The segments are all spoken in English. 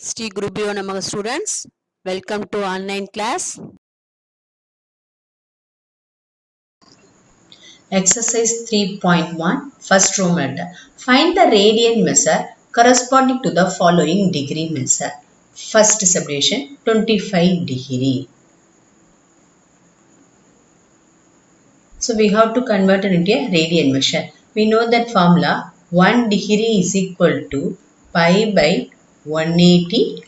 Sri Gurubhyo Namaha students, welcome to online class. Exercise 3.1 First row method. Find the radian measure corresponding to the following degree measure. First subdivision 25 degree. So we have to convert it into a radian measure. We know that formula 1 degree is equal to pi by 180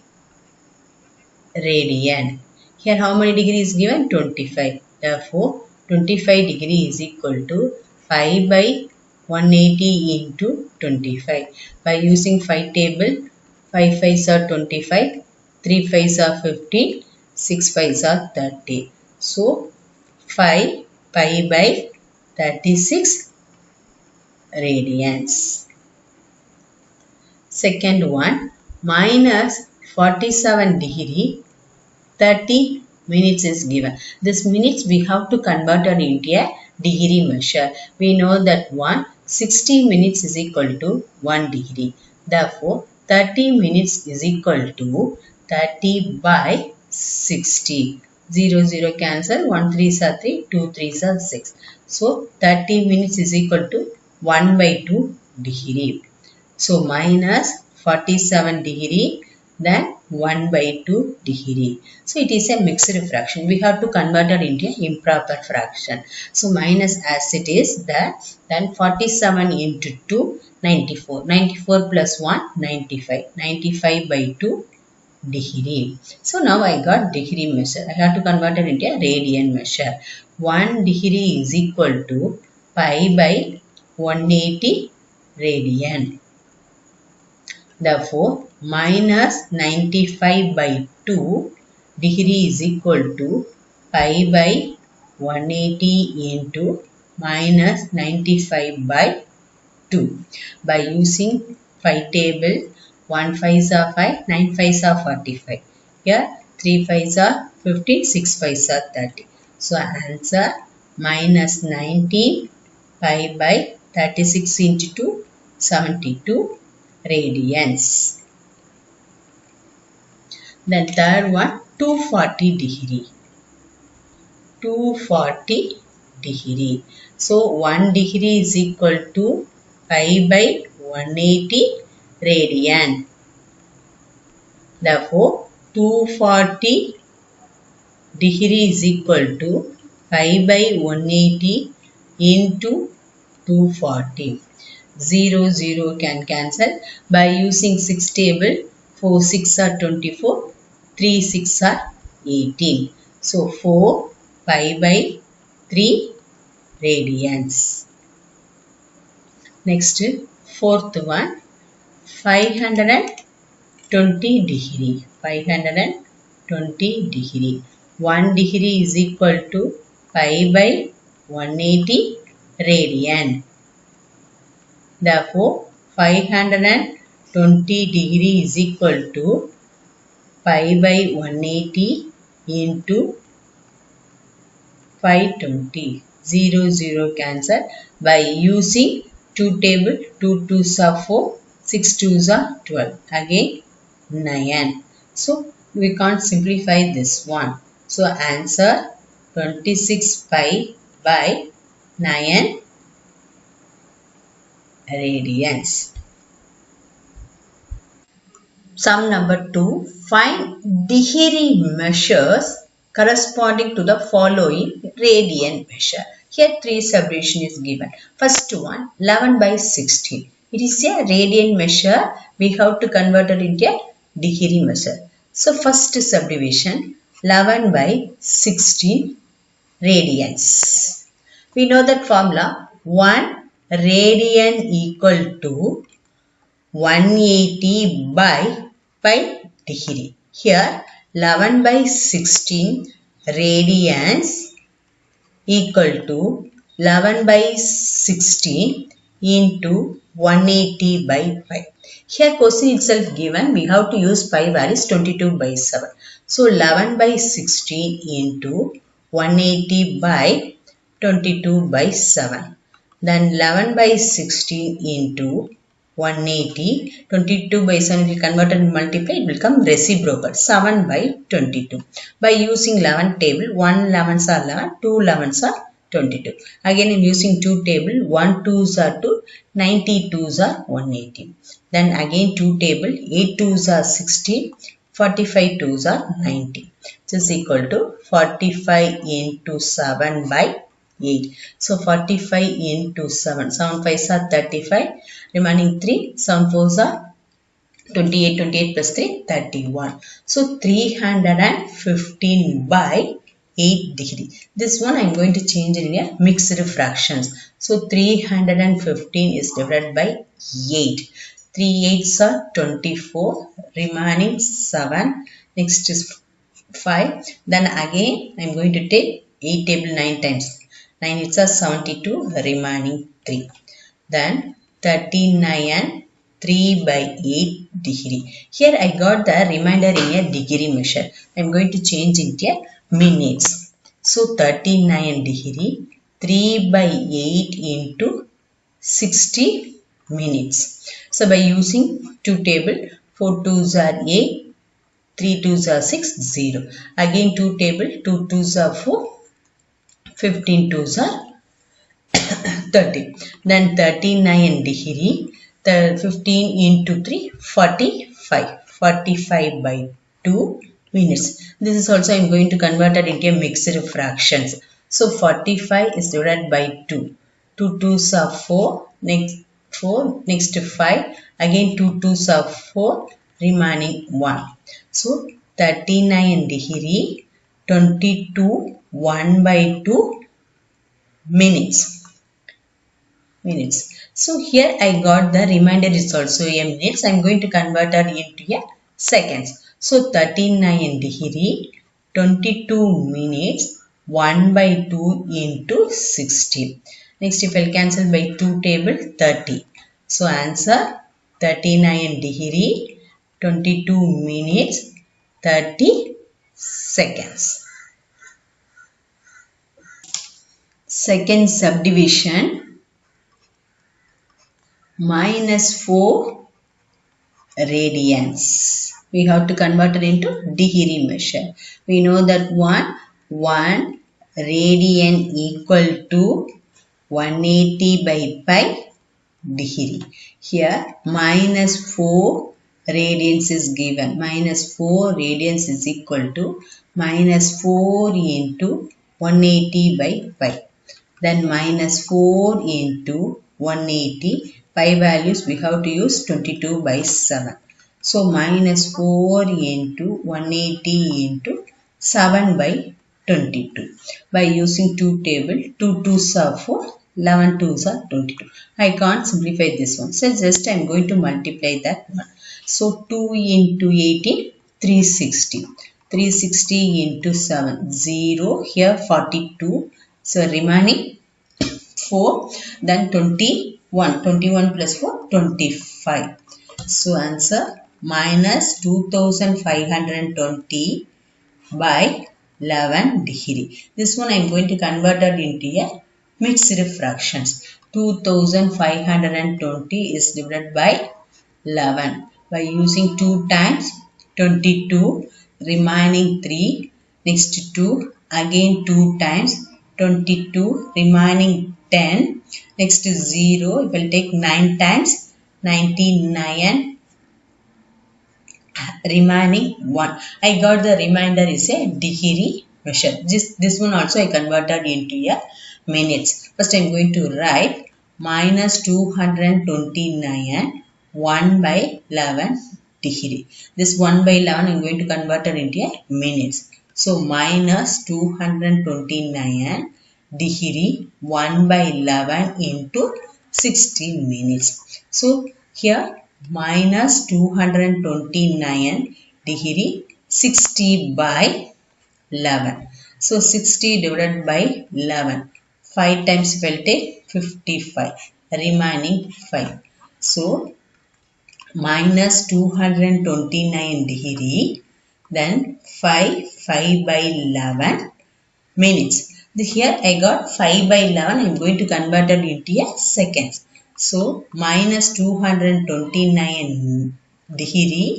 radian. Here how many degrees given? 25. Therefore 25 degree is equal to pi by 180 into 25. By using 5 table, 5 5s are 25, 3 5s are 15, 6 5s are 30. So 5 pi by 36 radians. Second one, minus 47 degree 30 minutes is given. This minutes we have to convert it into a degree measure. We know that 60 minutes is equal to 1 degree. Therefore, 30 minutes is equal to 30 by 60. 0, 0 cancel. 1 3s are 3, 2 3s are 6. So, 30 minutes is equal to 1 by 2 degree. So, minus 47 degree then 1 by 2 degree. So it is a mixed fraction. We have to convert it into improper fraction. So minus as it is that, then 47 into 2, 94. 94 plus 1, 95. 95 by 2 degree. So now I got degree measure. I have to convert it into a radian measure. 1 degree is equal to pi by 180 radian. Therefore, minus 95 by 2 degree is equal to pi by 180 into minus 95 by 2. By using 5 table, 1 5s are 5, 9 5s are 45. Here 3 5s are 50, 6 5s are 30. So answer minus 19 pi by 36 into 2, 72 radians. Then third one 240 degree. 240 degree. So 1 degree is equal to pi by 180 radian. Therefore 240 degree is equal to pi by 180 into 240. 0, 0 can cancel. By using 6 table, 4 6 are 24, 3 6 are 18. So 4 pi by 3 radians. Next, fourth one, 520 degree. 520 degree. 1 degree is equal to pi by 180 radian. Therefore, 520 degree is equal to pi by 180 into 520. 0, 0 cancel. By using 2 table, 2 2s are 4, 6 2s are 12. Again 9. So, we can't simplify this one. So, answer 26 pi by 9 radians. Sum number 2. Find degree measures corresponding to the following radian measure. Here 3 subdivision is given. First one 11 by 16. It is a radian measure. We have to convert it into a degree measure. So first subdivision 11 by 16 radians. We know that formula 1 radian equal to 180 by pi degree. Here 11 by 16 radians equal to 11 by 16 into 180 by pi. Here question itself given, we have to use pi values 22 by 7. So 11 by 16 into 180 by 22 by 7. Then 11 by 16 into 180. 22 by 7 will convert and multiply, it will become reciprocal 7 by 22. By using 11 table, 1 11s are 11, 2 11s are 22. Again in using 2 table, 1 2s are 2, 92s are 180. Then again 2 table, 8 2s are 60, 45 2s are 90. This is equal to 45 into 7 by 8. So 45 into 7. 7 5s are 35. Remaining 3. 7 4s are 28. 28 plus 3, 31. So 315 by 8 degree. This one I am going to change in a mixed fractions. So 315 is divided by 8. 3 8s are 24. Remaining 7. Next is 5. Then again I am going to take 8 table 9 times. 9 it's a 72, remaining 3. Then 39 3 by 8 degree. Here I got the remainder in a degree measure. I am going to change into a minutes. So 39 degree 3 by 8 into 60 minutes. So by using 2 table, 4 2s are 8, 3 2s are 6, 0. Again 2 table, 2 2s are 4, 15 2s are 30. Then 39 degree, the 15 into 3, 45. 45 by 2 minutes. This is also I am going to convert it into a mixed fractions. So 45 is divided by 2. 2 2s are 4, next 4, next 5, again 2 2s are 4, remaining 1. So 39 degree, 22, 1 by 2 minutes. So here I got the remainder is also a minutes. I am going to convert it into a seconds. So 39 degree, 22 minutes, 1 by 2 into 60. Next if I cancel by 2 table, 30. So answer 39 degree, 22 minutes, 30 seconds. Second subdivision, minus 4 radians. We have to convert it into degree measure. We know that 1 radian equal to 180 by pi degree. Here minus 4 radians is given. Minus 4 radians is equal to minus 4 into 180 by pi. Then minus 4 into 180. Pi values we have to use 22 by 7. So minus 4 into 180 into 7 by 22. By using 2 table, 2 2s are 4, 11 2s are 22. I can't simplify this one. So just I am going to multiply that one. So 2 into 18, 360. 360 into 7, 0. Here 42. So remaining 4. Then 21. 21 plus 4, 25. So answer minus 2520 by 11 degree. This one I am going to convert it into a mixed fractions. 2520 is divided by 11. By using 2 times 22, remaining 3, next 2, again 2 times 22, remaining 10, next 0, it will take 9 times 99, remaining 1. I got the remainder is a degree measure. This one also I converted into a minutes. First I am going to write minus 229 1 by 11 degree. This 1 by 11 I am going to convert it into a minutes. So minus 229 degree 1 by 11 into 60 minutes. So here minus 229 degree 60 by 11. So 60 divided by 11. 5 times will take 55. Remaining 5. So minus 229 degree. Then 5 by 11 minutes. Here I got 5 by 11. I am going to convert it into a seconds. So minus 229 degree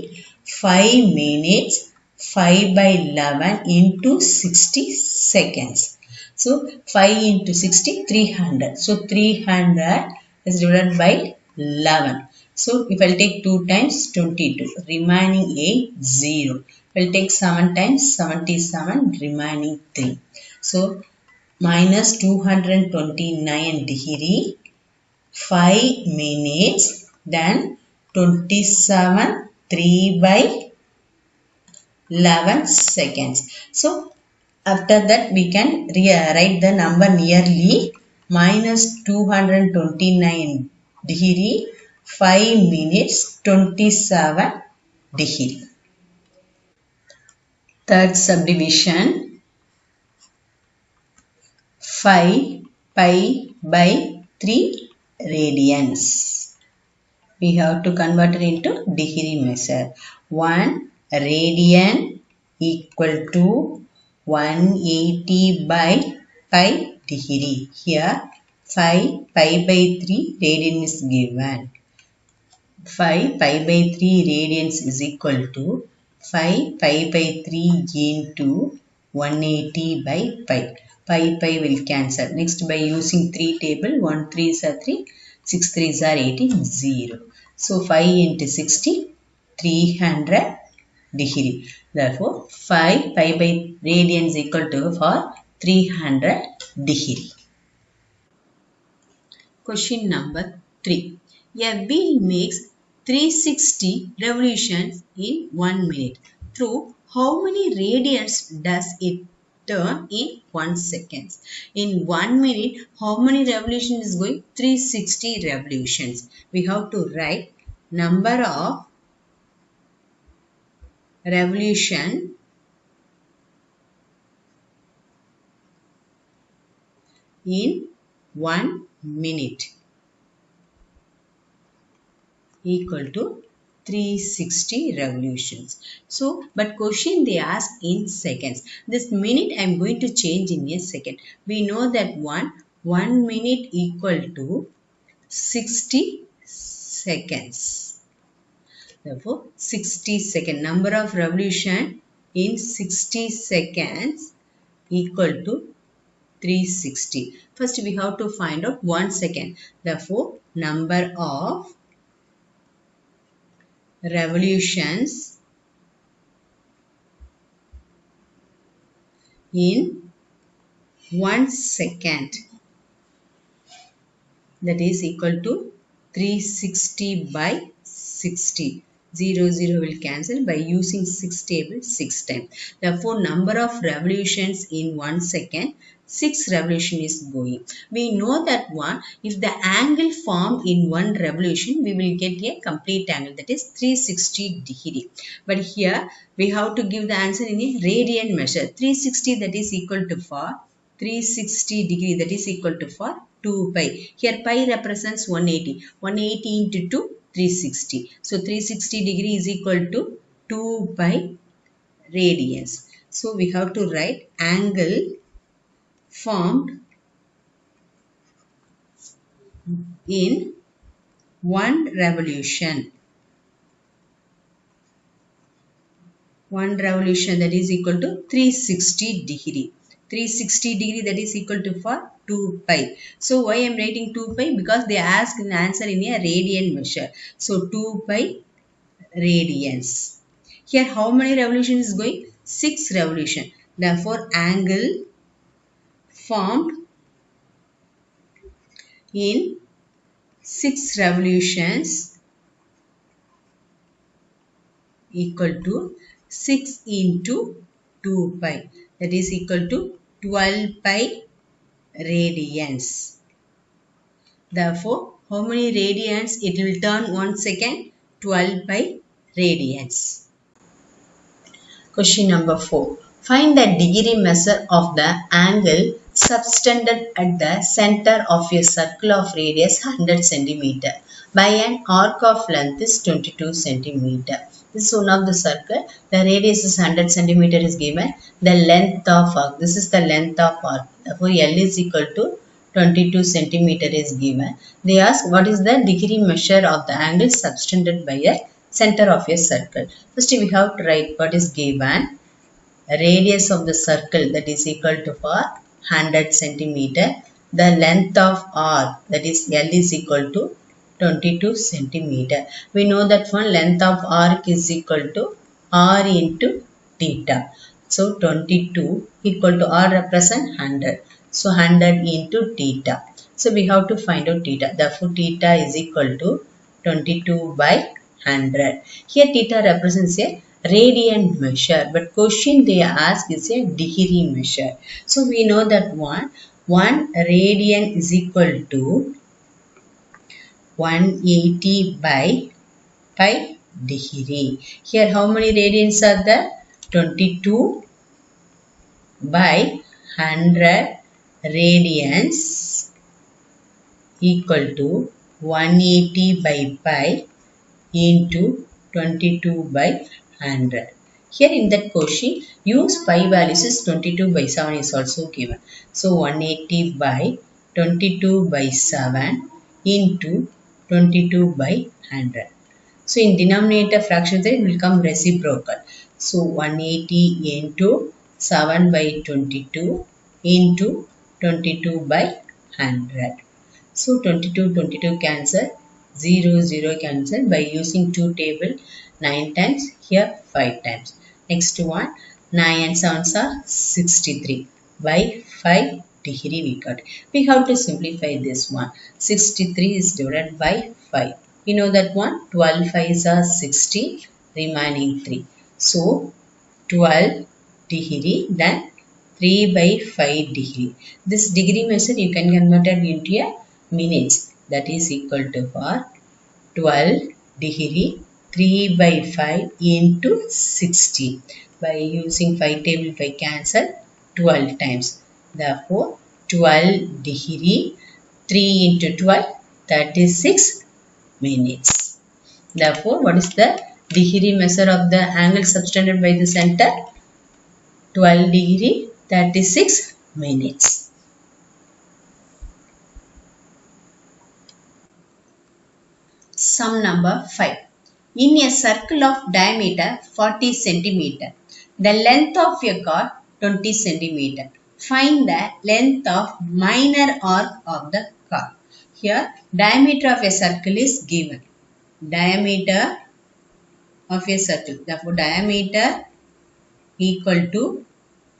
5 minutes 5 by 11 into 60 seconds. So 5 into 60 300. So 300 is divided by 11. So if I'll take 2 times 22 remaining 8 0. I'll take 7 times 77 remaining 3. So minus 229 degree 5 minutes then 27 3 by 11 seconds. So after that we can write the number nearly minus 229 degree 5 minutes 27 degree. Third subdivision 5 pi by 3 radians. We have to convert it into degree measure. 1 radian equal to 180 by pi degree. Here 5 pi by 3 radian is given. 5 pi by 3 radians is equal to 5 pi by 3 into 180 by pi. Pi pi will cancel. Next by using 3 table 1 3s are 3, 6 3s are 18, 0. So 5 into 60 300 degree. Therefore 5 pi by radians equal to for 300 degree. Question number 3. A wheel makes 360 revolutions in 1 minute. Through how many radians does it turn in 1 second? In 1 minute, how many revolutions is going? 360 revolutions. We have to write number of revolution in 1 minute equal to 360 revolutions. So, but question they ask in seconds. This minute I am going to change in a second. We know that 1 minute equal to 60 seconds. Therefore, 60 second number of revolution in 60 seconds equal to 360. First we have to find out 1 second. Therefore, number of revolutions in 1 second, that is equal to 360 by 60. 0 0 will cancel. By using 6 table 6 times. Therefore number of revolutions in 1 second 6 revolution is going. We know that if the angle formed in one revolution we will get a complete angle, that is 360 degree. But here we have to give the answer in a radian measure. 360 that is equal to for 360 degree, that is equal to for 2 pi. Here pi represents 180. 180 into 2 360. So 360 degree is equal to 2 pi radians. So we have to write angle formed in one revolution. One revolution that is equal to 360 degree. 360 degree that is equal to for 2 pi. So why I am writing 2 pi? Because they ask an answer in a radian measure. So 2 pi radians. Here how many revolutions is going? 6 revolution. Therefore angle formed in 6 revolutions equal to 6 into 2 pi, that is equal to 12 pi radians. Therefore, how many radians it will turn 1 second? 12 pi radians. Question number 4. Find the degree measure of the angle subtended at the center of a circle of radius 100 cm by an arc of length is 22 cm. This is one of the circle. The radius is 100 cm is given. The length of arc. This is the length of arc. Therefore, L is equal to 22 centimeter is given. They ask what is the degree measure of the angle subtended by a center of a circle. First we have to write what is given. Radius of the circle that is equal to for 100 centimeter. The length of R that is L is equal to 22 centimeter. We know that one length of arc is equal to R into theta. So 22 equal to R represent 100. So 100 into theta. So we have to find out theta. Therefore theta is equal to 22 by 100. Here theta represents a radian measure, but question they ask is a degree measure. So we know that one radian is equal to 180 by pi degree. Here how many radians are there? 22 by 100 radians equal to 180 by pi into 22 by 100. Here in that question, use pi values is 22 by 7 is also given. So 180 by 22 by 7 into 22 by 100. So in denominator fraction it will come reciprocal. So 180 into 7 by 22 into 22 by 100. So 22 cancel, 0 cancel by using 2 table 9 times, here 5 times. Next one 9 and 7s are 63 by 5 degree we got. We have to simplify this one. 63 is divided by 5. You know that one 12 5s are 60, remaining 3. So 12 degree then 3 by 5 degree. This degree measure you can convert it into a minutes. That is equal to for 12 degree 3 by 5 into 60. By using 5 table 5 cancel 12 times. Therefore 12 degree 3 into 12 36 minutes. Therefore what is the degree measure of the angle subtended by the center? 12 degree 36 minutes. Sum number 5. In a circle of diameter 40 centimeter, the length of a chord 20 centimeter. Find the length of minor arc of the chord. Here diameter of a circle is given. Diameter of a circle. Therefore diameter equal to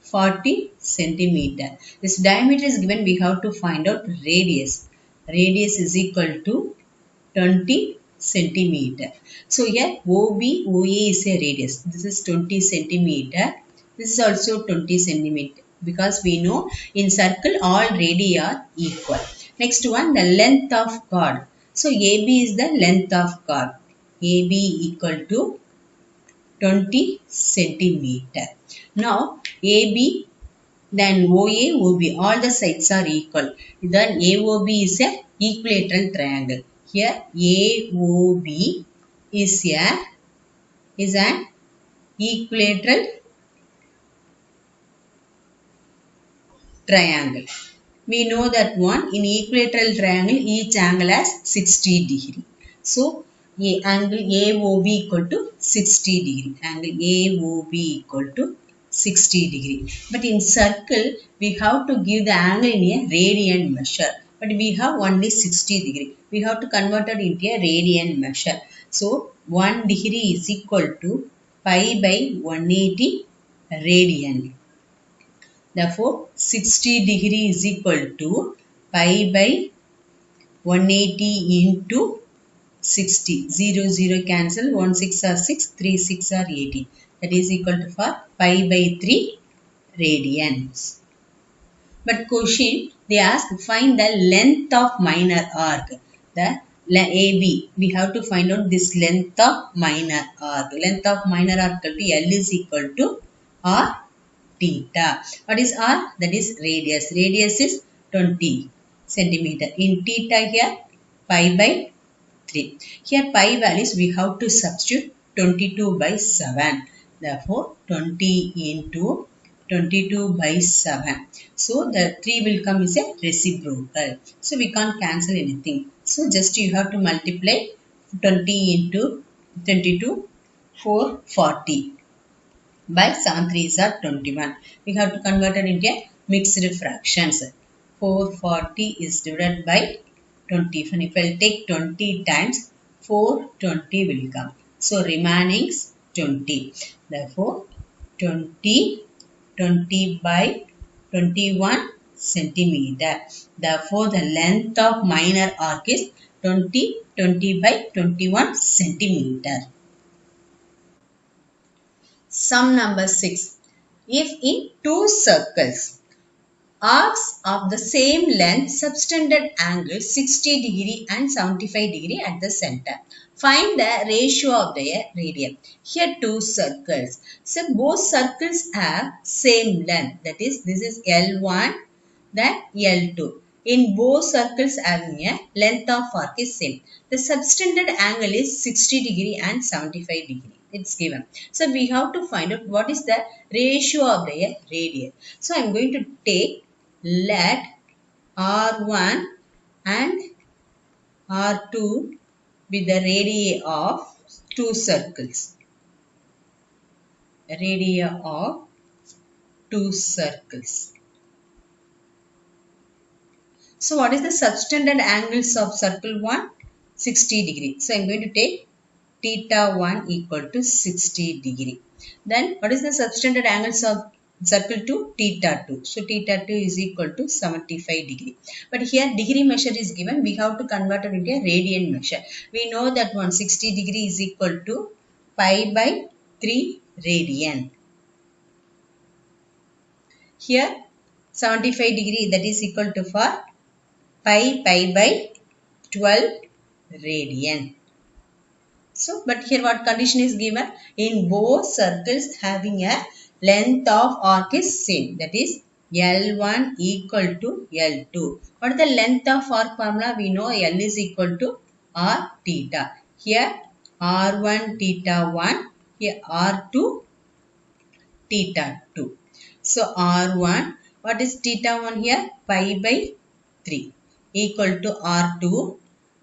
40 centimeter. This diameter is given, we have to find out radius. Radius is equal to 20 centimeter. So here OB, OA is a radius. This is 20 centimeter. This is also 20 centimeter because we know in circle all radii are equal. Next one, the length of chord. So AB is the length of chord. AB equal to 20 centimeter. Now AB then OA, OB, all the sides are equal. Then AOB is a equilateral triangle. Here AOB is an equilateral triangle. We know that one in equilateral triangle each angle has 60 degree. So angle AOB equal to 60 degree. Angle AOB equal to 60 degree. But in circle we have to give the angle in a radian measure. But we have only 60 degree. We have to convert it into a radian measure. So 1 degree is equal to pi by 180 radian. Therefore 60 degree is equal to pi by 180 into 60. 0 cancel. 1 6 are 6. 3 6 are 80. That is equal to for pi by 3 radians. But question they ask find the length of minor arc. The AB. We have to find out this length of minor arc. Length of minor arc equal to L is equal to R theta. What is R? That is radius. Radius is 20 centimeter. In theta here pi by 3. Here pi values we have to substitute 22 by 7. Therefore 20 into 22 by 7. So the 3 will come is a reciprocal. So we can't cancel anything. So just you have to multiply 20 into 22, 440 by 7 3s are 21. We have to convert it into a mixed fractions. 440 is divided by 20. If I take 20 times, 420 will come. So remaining is 20. Therefore, 20, 20 by 21 centimeter. Therefore, the length of minor arc is 20, 20 by 21 centimeter. Sum number 6. If in two circles, arcs of the same length subtended angle 60° and 75° at the center. Find the ratio of their radius. Here two circles. So both circles have same length. That is, this is L1, then L2. In both circles having a length of arc is same. The subtended angle is 60° and 75°. It's given. So we have to find out what is the ratio of their radius. So I'm going to take let R1 and R2 be the radii of two circles. Radii of two circles. So what is the subtended angles of circle 1? 60°. So I am going to take theta 1 equal to 60°. Then what is the subtended angles of circle 2? Theta 2. So theta 2 is equal to 75°. But here degree measure is given. We have to convert it into a radian measure. We know that 160° is equal to pi by 3 radian. Here 75° that is equal to for pi by 12 radian. So, but here what condition is given? In both circles having a length of arc is same. That is L1 equal to L2. What is the length of arc formula? We know L is equal to R theta. Here R1 theta 1. Here R2 theta 2. So R1, what is theta 1 here? Pi by 3 equal to R2.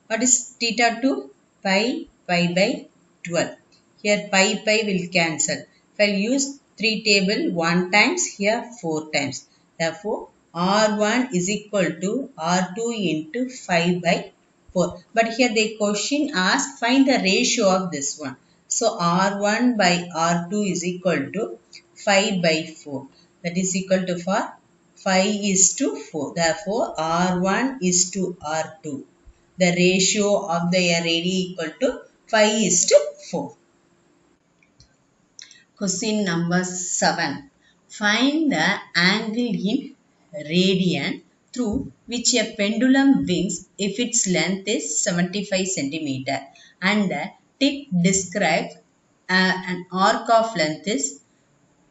What is theta 2? Pi by 12. Here pi will cancel. If I use 3 table 1 times, here 4 times. Therefore, R1 is equal to R2 into 5 by 4. But here the question asks find the ratio of this one. So R1 by R2 is equal to 5 by 4. That is equal to for 5 is to 4. Therefore, R1 is to R2. The ratio of the radii equal to 5 is to 4. Question number 7. Find the angle in radian through which a pendulum swings if its length is 75 centimeter and the tip describes an arc of length is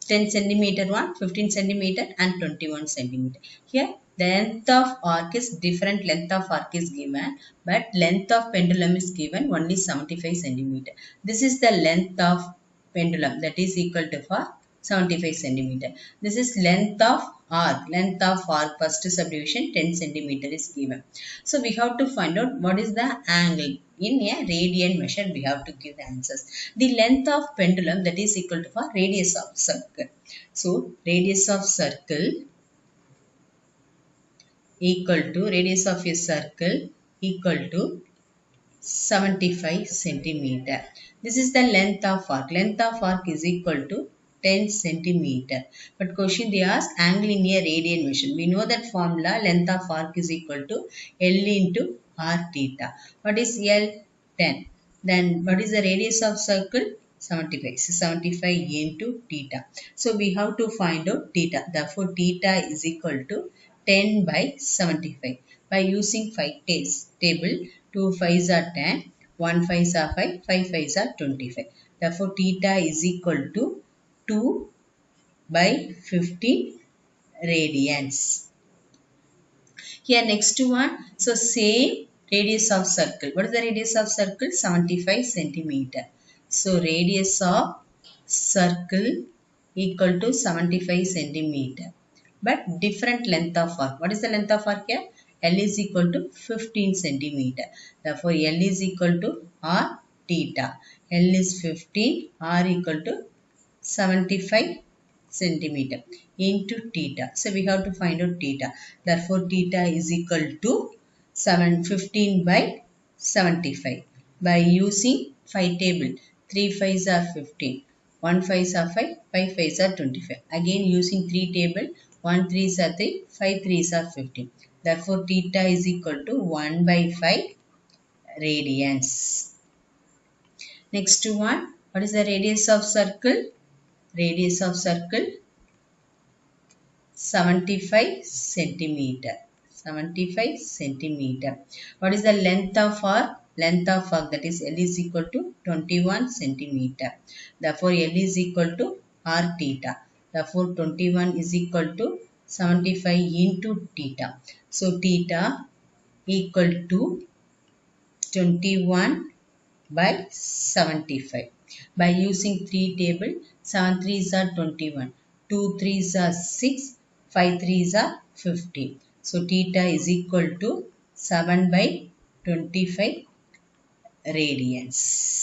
10 centimeter one, 15 centimeter and 21 centimeter. Here length of arc is different length of arc is given, but length of pendulum is given only 75 centimeter. This is the length of pendulum that is equal to for 75 centimeter. This is length of arc. Length of arc first subdivision 10 centimeter is given. So we have to find out what is the angle. In a radian measure, we have to give the answers. The length of pendulum that is equal to for radius of circle. So radius of circle equal to radius of a circle equal to 75 centimeter. This is the length of arc. Length of arc is equal to 10 centimeter. But question they ask angle in a radian measure. We know that formula length of arc is equal to L into R theta. What is L? 10. Then what is the radius of circle? 75. So 75 into theta. So we have to find out theta. Therefore theta is equal to 10 by 75. By using 5 table, 2 5s are 10, 1 5s are 5, 5 5s are 25. Therefore theta is equal to 2 by 15 radians. Here next one. So same radius of circle. What is the radius of circle? 75 centimeter. So radius of circle equal to 75 centimeter. But different length of arc. What is the length of arc here? L is equal to 15 centimeter. Therefore, L is equal to R theta. L is 15, R equal to 75 centimeter into theta. So we have to find out theta. Therefore, theta is equal to 715 by 75. By using 5 table, 3 5s are 15, 1 5s are 5, 5 5s are 25. Again using 3 table, 1 3s are 3, 5 3s are 15. Therefore, theta is equal to 1 by 5 radians. Next one, what is the radius of circle? Radius of circle 75 centimeter. 75 centimeter. What is the length of arc? Length of arc, that is L is equal to 21 centimeter. Therefore, L is equal to R theta. Therefore, 21 is equal to 75 into theta. So, theta equal to 21 by 75. By using 3 table, 7 3s are 21, 2 3s are 6, 5 3s are 15. So, theta is equal to 7 by 25 radians.